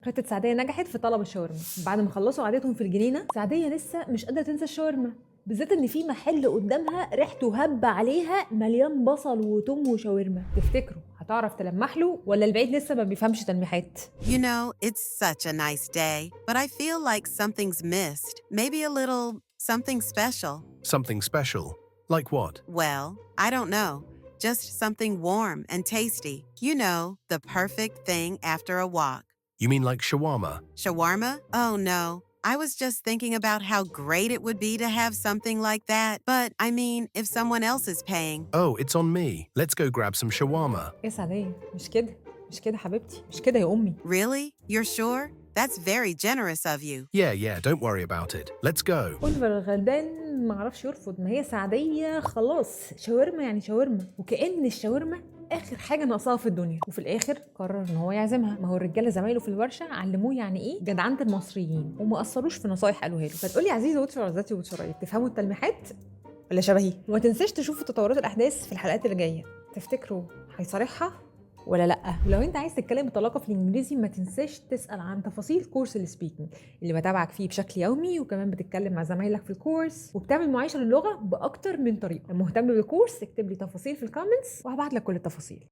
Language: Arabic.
خطة سعدية نجحت في طلب الشاورما. بعد ما خلصوا قعدتهم في الجنينة، سعدية لسه مش قادرة تنسى الشاورما، بالذات ان في محل قدامها ريحته هبة عليها مليان بصل وتوم وشاورما. تفتكروا هتعرف تلمح له ولا البعيد لسه ما بيفهمش تلميحات؟ You know, it's such a nice day, but I feel like something's missed. Maybe a little something special. Something special? Like what? Well, I don't know. Just something warm and tasty. You know, the perfect thing after a walk. You mean like shawarma? Shawarma? Oh no. I was just thinking about how great it would be to have something like that. But I mean, if someone else is paying. Oh, it's on me. Let's go grab some shawarma. يا سعدية مش كده، مش كده حبيبتي، مش كده يا أمي. Really? You're sure? That's very generous of you. Yeah, don't worry about it. Let's go. أوليفر الغلبان معرفش يرفض، ما هي سعدية خلاص شاورما يعني شاورما، وكأن الشاورما آخر حاجة ناقصاها في الدنيا. وفي الآخر قرر إن هو يعزمها. ما هو الرجالة زمايله في الورشة علموه يعني إيه جدعنة المصريين، وما قصروش في نصايح قالوها له. فتقولي عزيزة واتشر عزتي واتشراية، تفهموا التلميحات ولا شبهي؟ وما تنساش تشوفوا تطورات الأحداث في الحلقات اللي جاية. تفتكروا هيصارحها ولا لا؟ ولو انت عايز تتكلم بطلاقه في الانجليزي ما تنساش تسال عن تفاصيل كورس السبيكنج اللي بتابعك فيه بشكل يومي، وكمان بتتكلم مع زمايلك في الكورس وبتعمل معايشه للغه باكتر من طريقه. لو مهتم بالكورس اكتب لي تفاصيل في الكومنتس وهبعت لك كل التفاصيل.